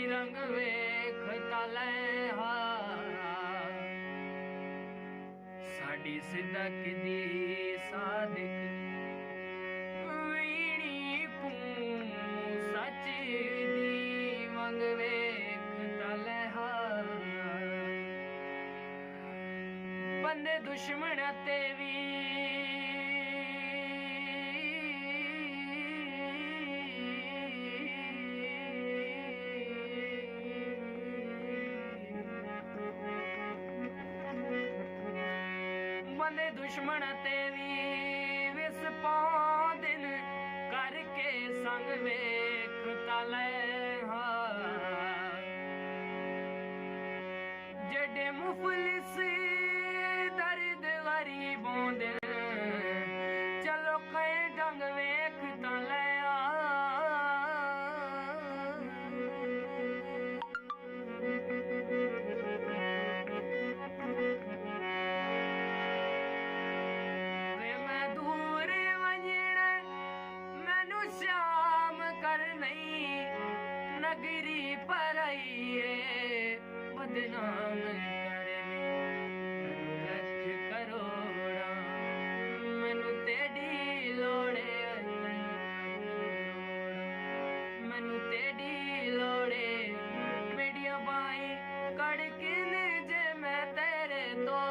रंग वेख तले साडी सिदक दी सादिक वीणी कू सच दी मंग वेख तले बंदे दुश्मन ते भी बंदे दुश्मन ते भी विस पाउंदे न करके संग वेख तले जेडे मुफलिस दर्द गरीबों दे चलो कई डंग वेख तले कर नहीं नगरी पर बदनाम करनी लख करोड़ा मैनू तेरी लोड़े मैनू तेरी लोड़े मेरिया बाई कड़किन जे मैं तेरे तो